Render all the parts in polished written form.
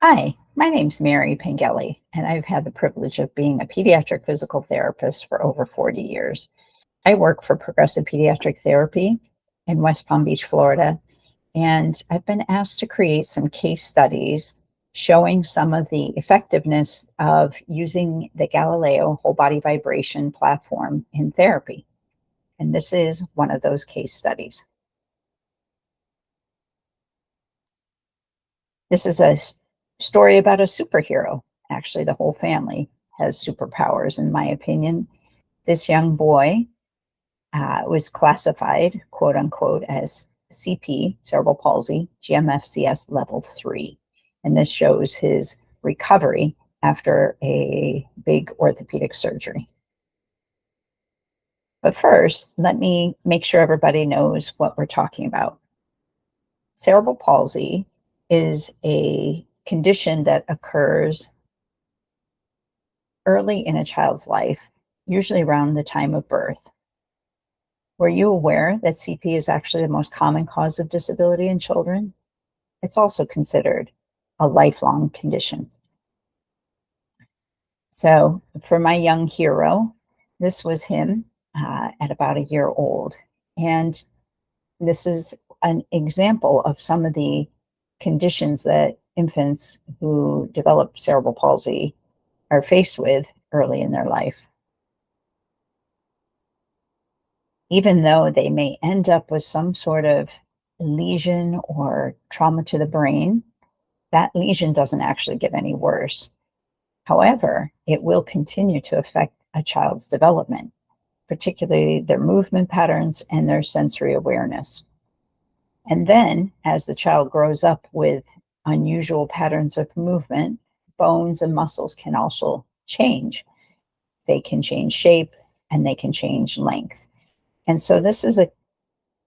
Hi, my name's Mary Pengelly, and I've had the privilege of being a pediatric physical therapist for over 40 years. I work for Progressive Pediatric Therapy in West Palm Beach, Florida, and I've been asked to create some case studies showing some of the effectiveness of using the Galileo whole body vibration platform in therapy. And this is one of those case studies. This is a story about a superhero. Actually, the whole family has superpowers, in my opinion. This young boy was classified, quote unquote, as CP, cerebral palsy, GMFCS level 3. And this shows his recovery after a big orthopedic surgery. But first, let me make sure everybody knows what we're talking about. Cerebral palsy is a condition that occurs early in a child's life, usually around the time of birth. Were you aware that CP is actually the most common cause of disability in children? It's also considered a lifelong condition. So for my young hero, this was him at about a year old. And this is an example of some of the conditions that infants who develop cerebral palsy are faced with early in their life. Even though they may end up with some sort of lesion or trauma to the brain, that lesion doesn't actually get any worse. However, it will continue to affect a child's development, particularly their movement patterns and their sensory awareness. And then, as the child grows up with unusual patterns of movement, bones and muscles can also change. They can change shape and they can change length. And so this is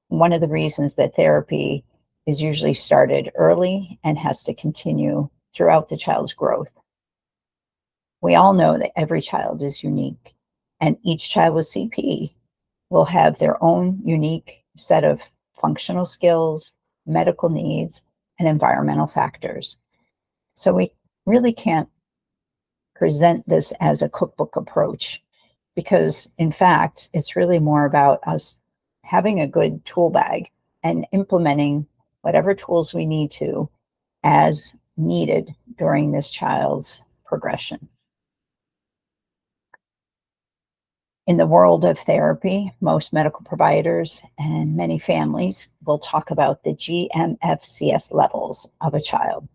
one of the reasons that therapy is usually started early and has to continue throughout the child's growth. We all know that every child is unique, and each child with CP will have their own unique set of functional skills, medical needs, and environmental factors. So we really can't present this as a cookbook approach because, in fact, it's really more about us having a good tool bag and implementing whatever tools we need to as needed during this child's progression. In the world of therapy, most medical providers and many families will talk about the GMFCS levels of a child.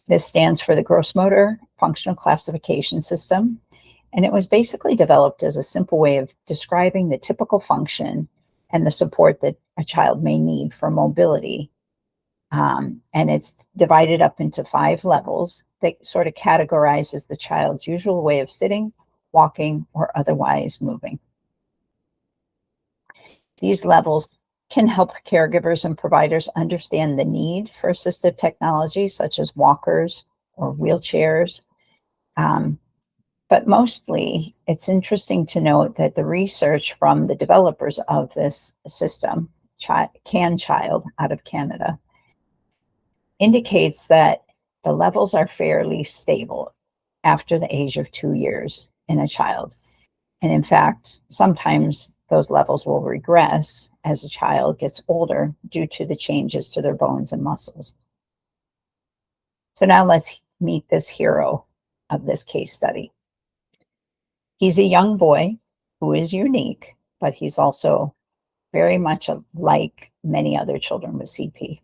This stands for the Gross Motor Functional Classification System, and it was basically developed as a simple way of describing the typical function and the support that a child may need for mobility. And it's divided up into 5 levels that sort of categorizes the child's usual way of sitting, walking, or otherwise moving. These levels can help caregivers and providers understand the need for assistive technology such as walkers or wheelchairs. But mostly, it's interesting to note that the research from the developers of this system, CanChild out of Canada, indicates that the levels are fairly stable after the age of 2 years in a child. And in fact, sometimes those levels will regress as a child gets older due to the changes to their bones and muscles. So now let's meet this hero of this case study. He's a young boy who is unique, but he's also very much like many other children with CP.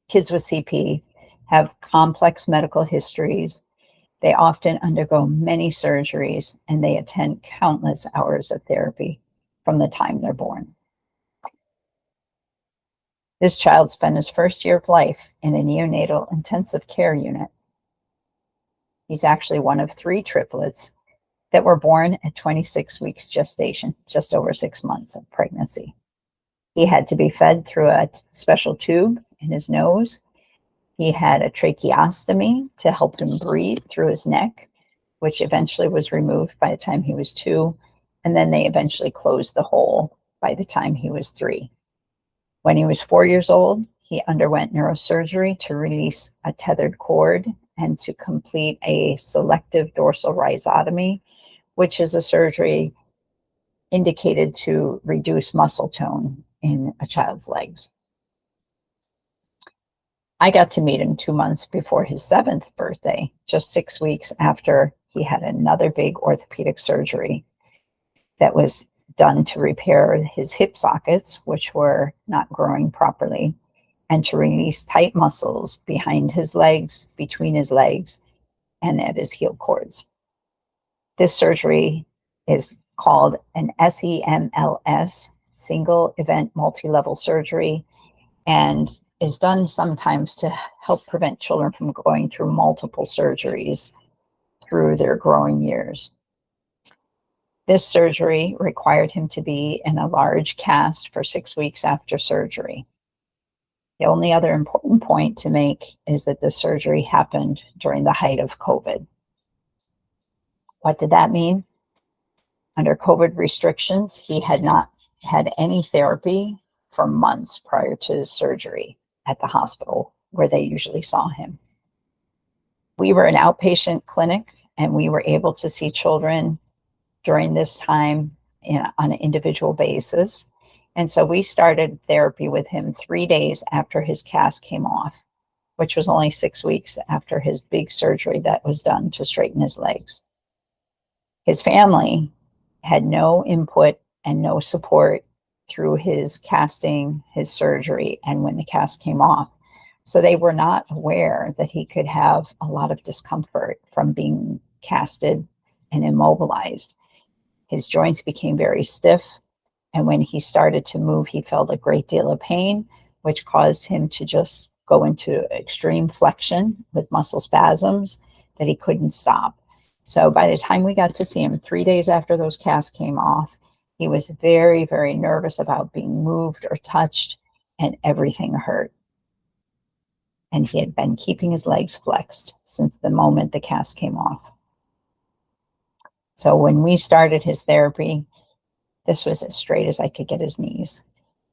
Kids with CP have complex medical histories. They often undergo many surgeries, and they attend countless hours of therapy from the time they're born. This child spent his first year of life in a neonatal intensive care unit. He's actually one of 3 triplets that were born at 26 weeks gestation, just over 6 months of pregnancy. He had to be fed through a special tube in his nose. He had a tracheostomy to help him breathe through his neck, which eventually was removed by the time he was 2. And then they eventually closed the hole by the time he was 3. When he was 4 years old, he underwent neurosurgery to release a tethered cord and to complete a selective dorsal rhizotomy, which is a surgery indicated to reduce muscle tone in a child's legs. I got to meet him 2 months before his 7th birthday, just 6 weeks after he had another big orthopedic surgery that was done to repair his hip sockets, which were not growing properly, and to release tight muscles behind his legs, between his legs, and at his heel cords. This surgery is called an SEMLS, single event multi-level surgery, and is done sometimes to help prevent children from going through multiple surgeries through their growing years. This surgery required him to be in a large cast for 6 weeks after surgery. The only other important point to make is that the surgery happened during the height of COVID. What did that mean? Under COVID restrictions, he had not had any therapy for months prior to his surgery at the hospital where they usually saw him. We were an outpatient clinic, and we were able to see children during this time on an individual basis. And so we started therapy with him 3 days after his cast came off, which was only 6 weeks after his big surgery that was done to straighten his legs. His family had no input and no support through his casting, his surgery, and when the cast came off. So they were not aware that he could have a lot of discomfort from being casted and immobilized. His joints became very stiff, and when he started to move, he felt a great deal of pain, which caused him to just go into extreme flexion with muscle spasms that he couldn't stop. So by the time we got to see him 3 days after those casts came off, he was very, very nervous about being moved or touched, and everything hurt. And he had been keeping his legs flexed since the moment the cast came off. So when we started his therapy, this was as straight as I could get his knees.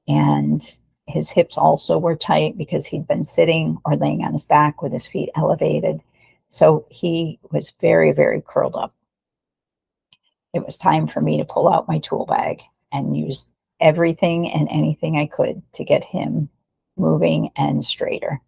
And his hips also were tight because he'd been sitting or laying on his back with his feet elevated. So he was very, very curled up. It was time for me to pull out my tool bag and use everything and anything I could to get him moving and straighter.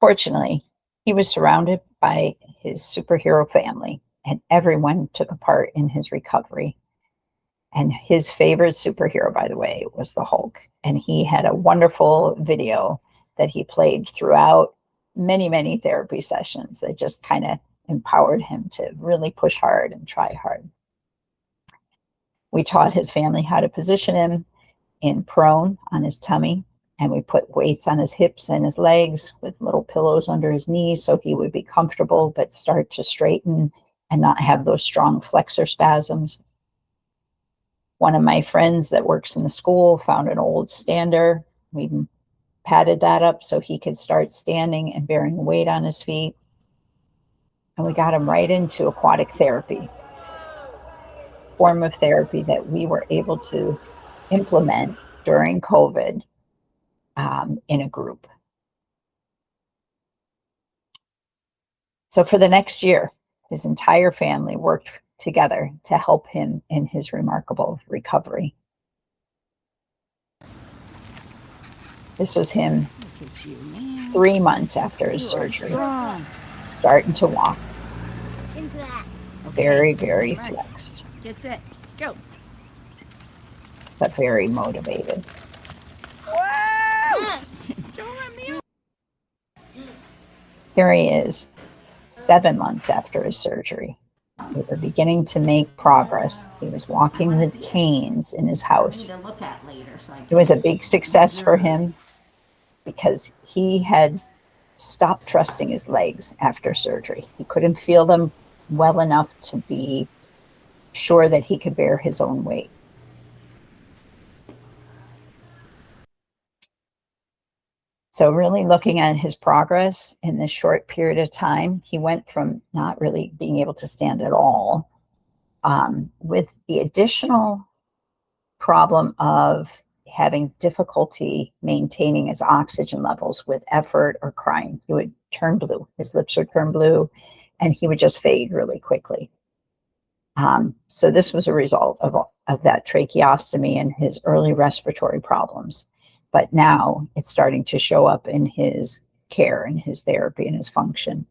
Fortunately, he was surrounded by his superhero family, and everyone took a part in his recovery. And his favorite superhero, by the way, was the Hulk. And he had a wonderful video that he played throughout many, many therapy sessions that just kind of empowered him to really push hard and try hard. We taught his family how to position him in prone on his tummy, and we put weights on his hips and his legs with little pillows under his knees so he would be comfortable but start to straighten and not have those strong flexor spasms. One of my friends that works in the school found an old stander. We padded that up so he could start standing and bearing weight on his feet. And we got him right into aquatic therapy, form of therapy that we were able to implement during COVID in a group. So for the next year, his entire family worked together to help him in his remarkable recovery. This was him 3 months after his surgery, starting to walk. Very, very flexed. Get set, go. But very motivated. Whoa! Don't let me. Here he is, 7 months after his surgery. We were beginning to make progress. He was walking with canes in his house. It was a big success for him because he had stopped trusting his legs after surgery. He couldn't feel them well enough to be sure that he could bear his own weight. So really looking at his progress in this short period of time, he went from not really being able to stand at all with the additional problem of having difficulty maintaining his oxygen levels with effort or crying. He would turn blue, his lips would turn blue, and he would just fade really quickly. So this was a result of that tracheostomy and his early respiratory problems. But now it's starting to show up in his care and his therapy and his function.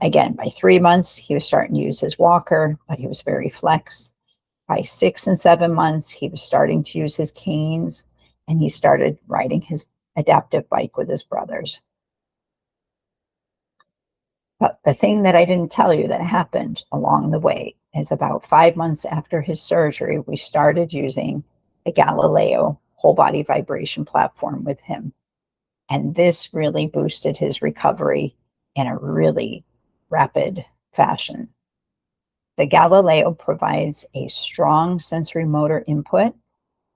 Again, by 3 months, he was starting to use his walker, but he was very flex. By 6 and 7 months, he was starting to use his canes, and he started riding his adaptive bike with his brothers. But the thing that I didn't tell you that happened along the way is about 5 months after his surgery, we started using the Galileo whole body vibration platform with him. And this really boosted his recovery in a really rapid fashion. The Galileo provides a strong sensory motor input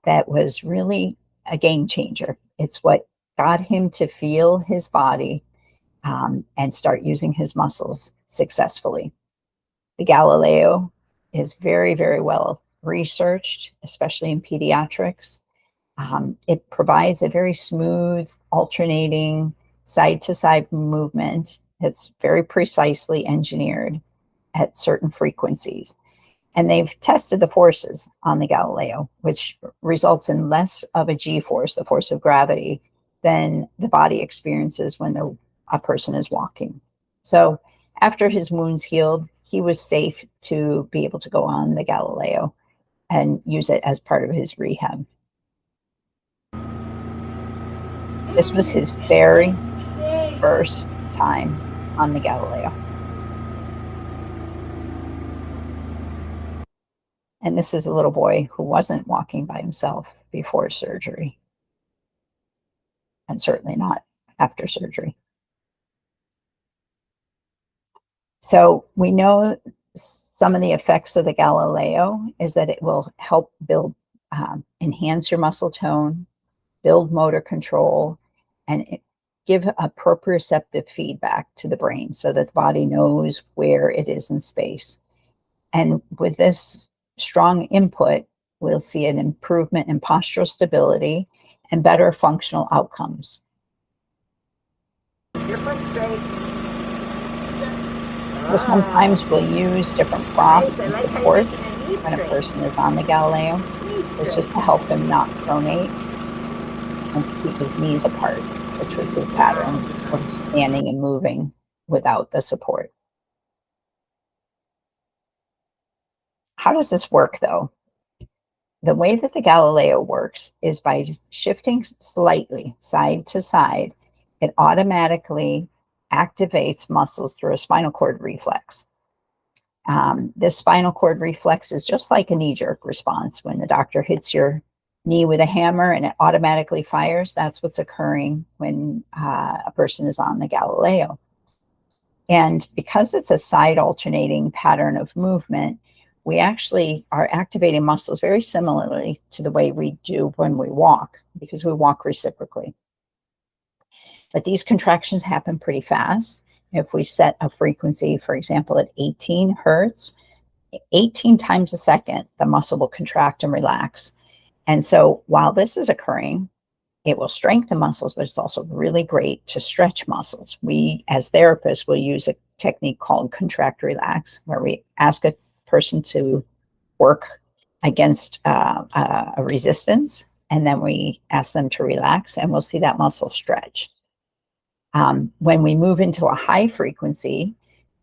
that was really a game changer. It's what got him to feel his body and start using his muscles successfully. The Galileo is very, very well researched, especially in pediatrics. It provides a very smooth, alternating side-to-side movement that's very precisely engineered at certain frequencies. And they've tested the forces on the Galileo, which results in less of a G-force, the force of gravity, than the body experiences when a person is walking. So after his wounds healed, he was safe to be able to go on the Galileo and use it as part of his rehab. This was his very first time on the Galileo. And this is a little boy who wasn't walking by himself before surgery, and certainly not after surgery. So we know some of the effects of the Galileo is that it will help enhance your muscle tone, build motor control, and give a proprioceptive feedback to the brain so that the body knows where it is in space. And with this strong input, we'll see an improvement in postural stability and better functional outcomes. Your foot straight. So sometimes we'll use different props and supports when a person is on the Galileo. It's just to help him not pronate and to keep his knees apart, which was his pattern of standing and moving without the support. How does this work, though? The way that the Galileo works is by shifting slightly side to side, it automatically activates muscles through a spinal cord reflex. This spinal cord reflex is just like a knee-jerk response. When the doctor hits your knee with a hammer and it automatically fires, that's what's occurring when a person is on the Galileo. And because it's a side alternating pattern of movement, we actually are activating muscles very similarly to the way we do when we walk, because we walk reciprocally. But these contractions happen pretty fast. If we set a frequency, for example, at 18 hertz, 18 times a second, the muscle will contract and relax. And so while this is occurring, it will strengthen muscles, but it's also really great to stretch muscles. We, as therapists, will use a technique called contract relax, where we ask a person to work against a resistance, and then we ask them to relax, and we'll see that muscle stretch. When we move into a high frequency,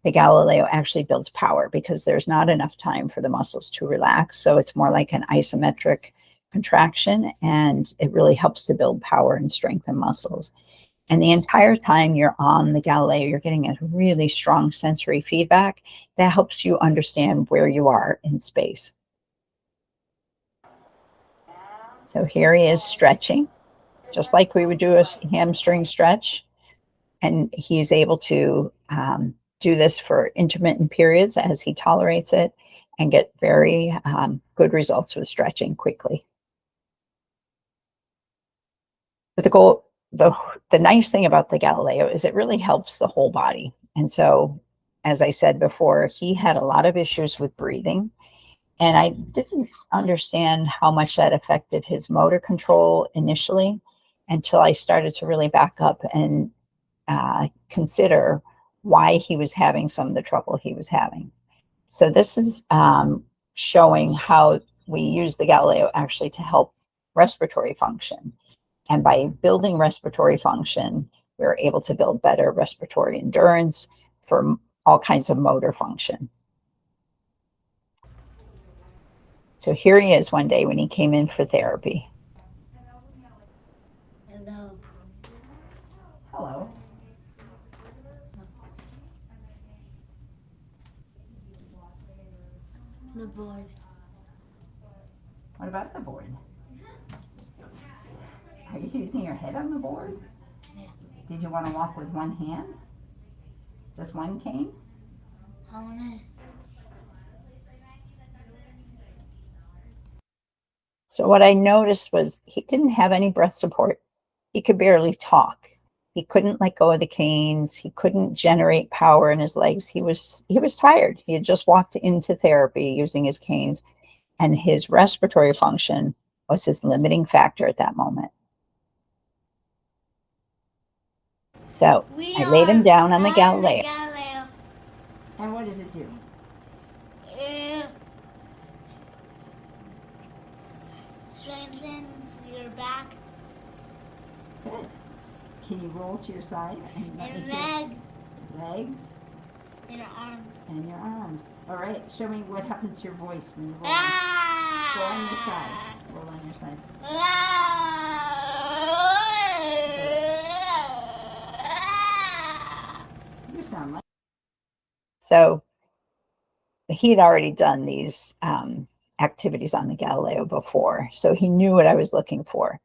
the Galileo actually builds power because there's not enough time for the muscles to relax. So it's more like an isometric contraction, and it really helps to build power and strengthen muscles. And the entire time you're on the Galileo, you're getting a really strong sensory feedback that helps you understand where you are in space. So here he is stretching, just like we would do a hamstring stretch. And he's able to do this for intermittent periods as he tolerates it and get very good results with stretching quickly. But the nice thing about the Galileo is it really helps the whole body. And so as I said before, he had a lot of issues with breathing. And I didn't understand how much that affected his motor control initially until I started to really back up and consider why he was having some of the trouble he was having. So this is showing how we use the Galileo actually to help respiratory function. And by building respiratory function, we were able to build better respiratory endurance for all kinds of motor function. So here he is one day when he came in for therapy. Hello. Hello. The board. What about the board? Are you using your head on the board? Yeah. Did you want to walk with one hand? Just one cane? How many? So what I noticed was he didn't have any breath support. He could barely talk. He couldn't let go of the canes. He couldn't generate power in his legs. He was tired. He had just walked into therapy using his canes, and his respiratory function was his limiting factor at that moment. So I laid him down on the Galileo. And what does it do? Strengthens your back Good. Can you roll to your side? and Legs. Legs and your arms. and your arms. All right. Show me what happens to your voice when you roll. Go on your side. Roll on your side. You sound like. So he'd already done these activities on the Galileo before, so he knew what I was looking for.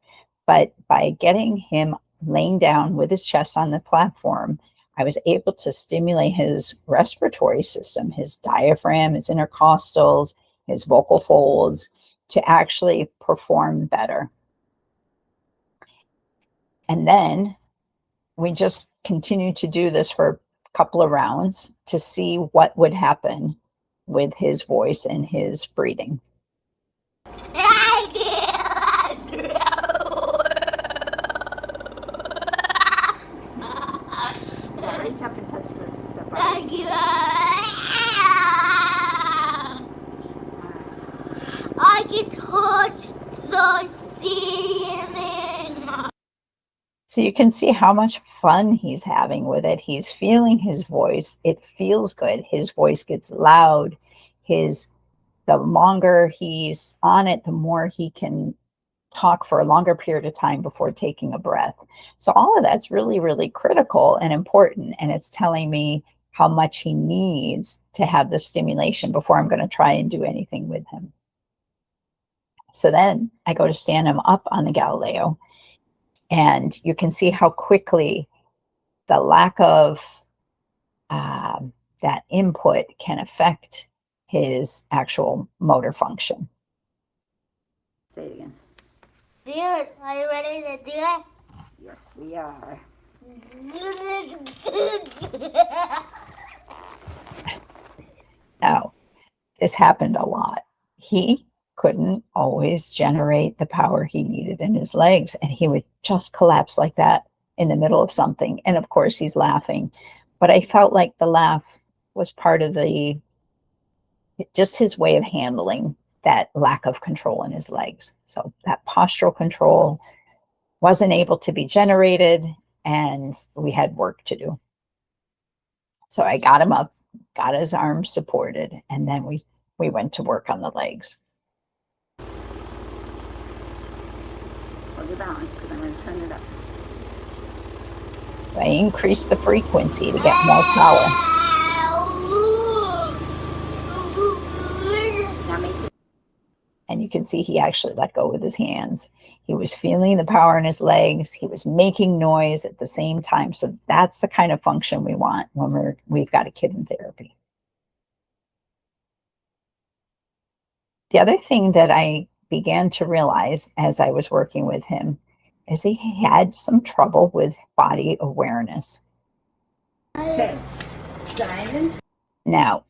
But by getting him laying down with his chest on the platform, I was able to stimulate his respiratory system, his diaphragm, his intercostals, his vocal folds, to actually perform better. And then we just continued to do this for a couple of rounds to see what would happen with his voice and his breathing. Reach up and touch the bars. I can touch the ceiling. So you can see how much fun he's having with it. He's feeling his voice. It feels good. His voice gets loud. The longer he's on it, the more he can talk for a longer period of time before taking a breath. So all of that's really, really critical and important. And it's telling me how much he needs to have the stimulation before I'm going to try and do anything with him. So then I go to stand him up on the Galileo, and you can see how quickly the lack of that input can affect his actual motor function. Say it again. Dude, are you ready to do it? Yes, we are. Now, this happened a lot. He couldn't always generate the power he needed in his legs, and he would just collapse like that in the middle of something. And of course, he's laughing. But I felt like the laugh was part of just his way of handling that lack of control in his legs. So that postural control wasn't able to be generated, and we had work to do. So I got him up, got his arms supported, and then we went to work on the legs. Hold your balance, because I'm going to turn it up. So I increased the frequency to get more power. And you can see he actually let go with his hands. He was feeling the power in his legs. He was making noise at the same time. So that's the kind of function we want when we've got a kid in therapy. The other thing that I began to realize as I was working with him is he had some trouble with body awareness. Okay, silence. Now,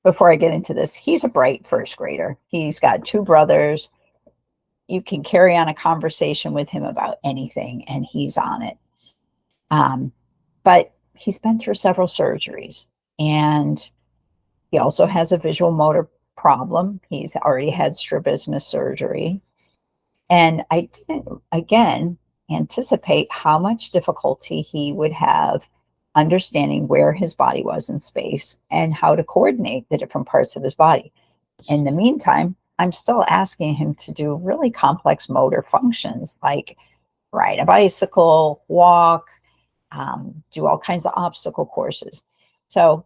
before I get into this, he's a bright first grader. He's got 2 brothers. You can carry on a conversation with him about anything, and he's on it. But he's been through several surgeries, and he also has a visual motor problem. He's already had strabismus surgery. And I didn't, again, anticipate how much difficulty he would have understanding where his body was in space and how to coordinate the different parts of his body. In the meantime, I'm still asking him to do really complex motor functions like ride a bicycle, walk, do all kinds of obstacle courses. So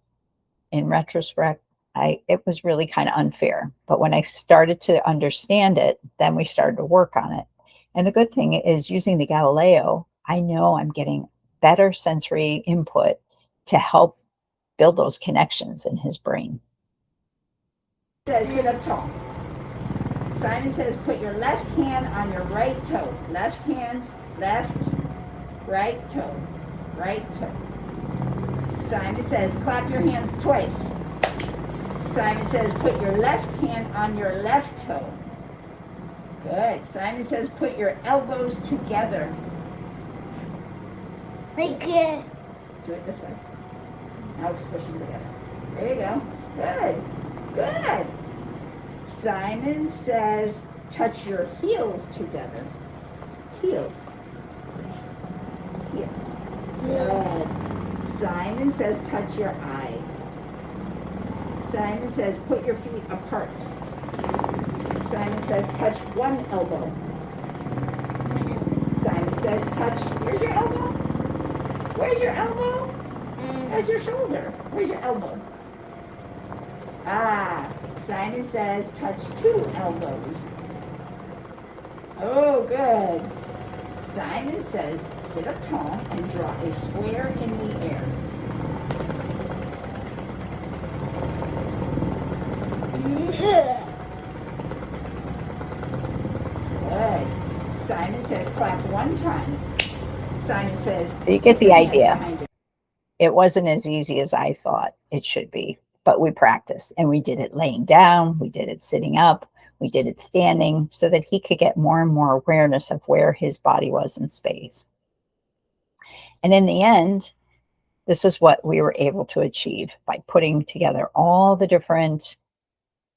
in retrospect, it was really kind of unfair. But when I started to understand it, then we started to work on it. And the good thing is using the Galileo, I know I'm getting better sensory input to help build those connections in his brain. It says sit up tall. Simon says put your left hand on your right toe. Left hand, left, right toe, right toe. Simon says clap your hands twice. Simon says put your left hand on your left toe. Good. Simon says put your elbows together. Like it. Do it this way. Now squish them together. There you go. Good. Good. Simon says touch your heels together. Heels. Heels. Good. Simon says touch your eyes. Simon says put your feet apart. Simon says touch one elbow. Simon says touch, where's your elbow? Where's your elbow? That's your shoulder. Where's your elbow? Ah, Simon says touch 2 elbows. Oh, good. Simon says sit up tall and draw a square in the air. Good. Simon says clap 1 time. Simon says... So you get the idea. It wasn't as easy as I thought it should be, but we practiced and we did it laying down, we did it sitting up, we did it standing so that he could get more and more awareness of where his body was in space. And in the end, this is what we were able to achieve by putting together all the different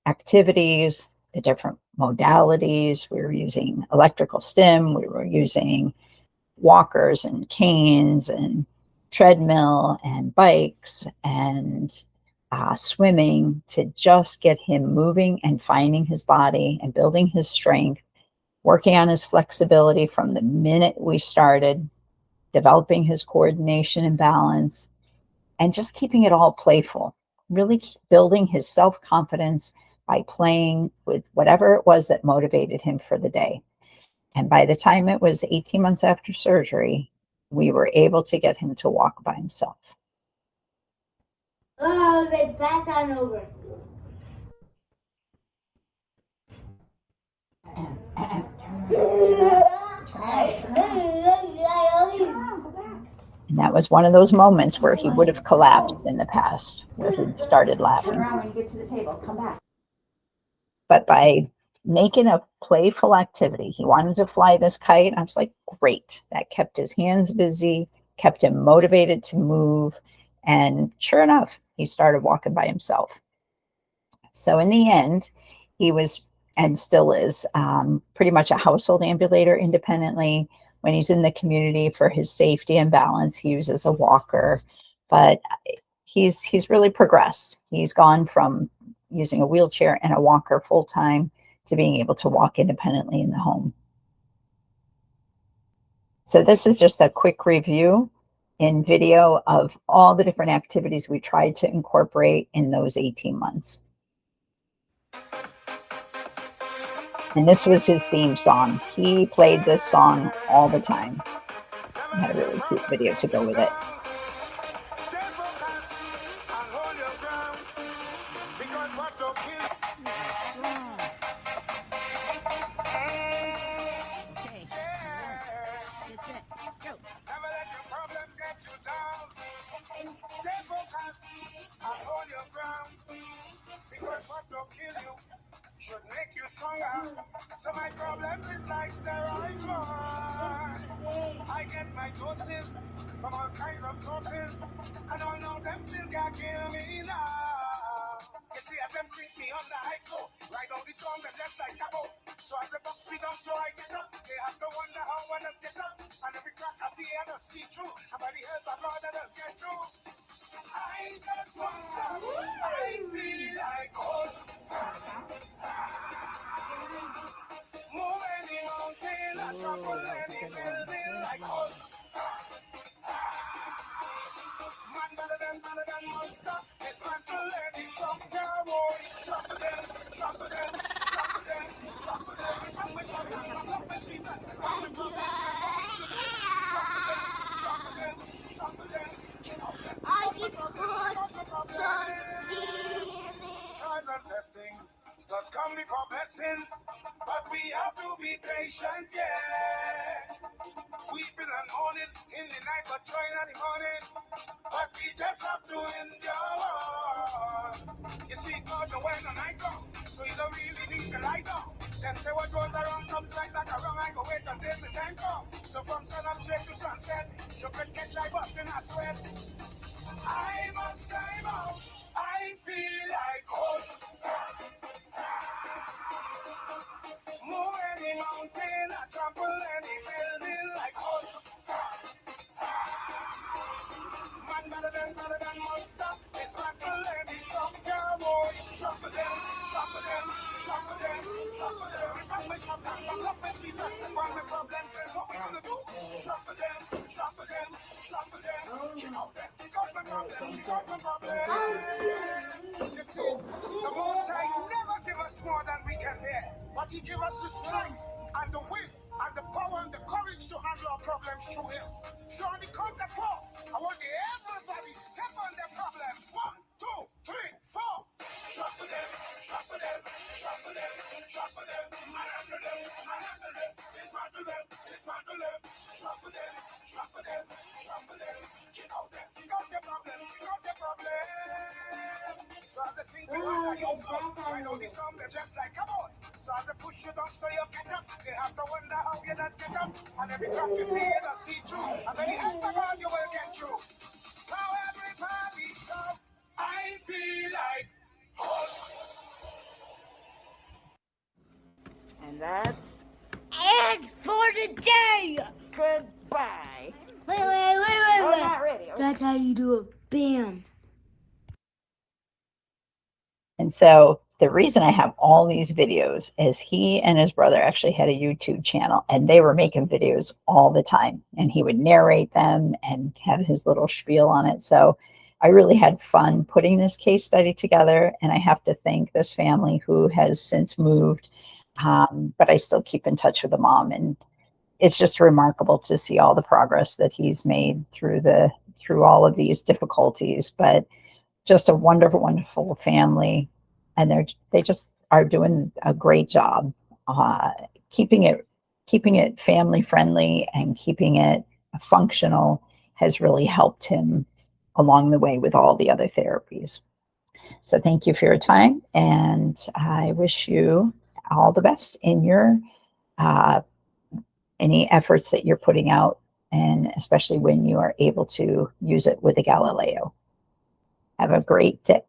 activities, the different modalities. We were using electrical stim, we were using walkers and canes and treadmill and bikes and swimming to just get him moving and finding his body and building his strength, working on his flexibility from the minute we started, developing his coordination and balance, and just keeping it all playful, really building his self-confidence by playing with whatever it was that motivated him for the day. And by the time it was 18 months after surgery, we were able to get him to walk by himself. Oh, they pass on over. And that was one of those moments where he would have collapsed in the past, where he started Turn laughing. around when you get to the table. Come back. But by making a playful activity, he wanted to fly this kite. I was like, great. That kept his hands busy, kept him motivated to move. And sure enough, he started walking by himself. So in the end, he was, and still is, pretty much a household ambulator independently. When he's in the community for his safety and balance, he uses a walker. But he's really progressed. He's gone from using a wheelchair and a walker full time to being able to walk independently in the home. So this is just a quick review in video of all the different activities we tried to incorporate in those 18 months. And this was his theme song. He played this song all the time. I had a really cute video to go with it. Okay. Get set. Go. Never let your problems get you down. Stay focused. hold your ground, because what will kill you should make you stronger. So my problem is like steroids, boy. I get my doses from all kinds of sources. I don't know them still can't kill me now. You see, as them sink me on the high so right on the storm, them just like a boat. So as the box me down, so I get up. They have to wonder how one else get up. And every crack I see, I don't see through. And by the help of God, I just get through. I just want to, I feel like gold. Move any mountain, I trample any building like gold. Man better than monster. It's man to learn the structure, boy. Trample them, trample them, trample them, trample them. I'm a champion, I'm a Jesus. I'm a problem. Trample them, trample them, get off them. Trials and testings does come before blessings, but we have to be patient, yeah. Weeping and mourning in the night, but joy in the morning. But we just have to endure. You see, God, the when the night come, so you don't really need the light on. Them say what goes around comes right back around. I go wait until the time come. So from sun up straight to sunset, you could catch I bus in a sweat. I must climb out. I feel like hope. Move any mountain, I trample any building like hope. Man better than monster. It's not to let me structure, boy. Trample them, trample them, trample them, trample them. I'm a champion, I'm a Jesus. One the problem is what we gonna do. Trample them, trample them, trample them. Get out there. You got the problem, you got the problem. You see, the Most High never give us more than we can bear, but He give us the strength and the will and the power and the courage to handle our problems through Him. So on the count of four, I want everybody step on their problem. 1, 2, 3, 4. Trample them, trample them, trample them, trample them. Manhandle them, manhandle them. Dismantle them, dismantle them. Trample them, trample them, trample them. Get out there, get out their problem, get out their problem. So as the things we want, you flow. I know these come, they're just like a boat. So as they push you down, so you get up. They have to wonder how you not get up. And every time you see it, I see through. And when you help the God, you will get through. Now everybody stop. I feel like hope. And that's And for the day. goodbye. Wait. Oh, not ready. Okay. That's how you do it. Bam. And so the reason I have all these videos is he and his brother actually had a YouTube channel, and they were making videos all the time, and he would narrate them and have his little spiel on it. So I really had fun putting this case study together, and I have to thank this family who has since moved, but I still keep in touch with the mom, and it's just remarkable to see all the progress that he's made through all of these difficulties. But just a wonderful, wonderful family, and they just are doing a great job keeping it family friendly and keeping it functional has really helped him along the way with all the other therapies. So thank you for your time, and I wish you all the best in your any efforts that you're putting out, and especially when you are able to use it with the Galileo. Have a great day.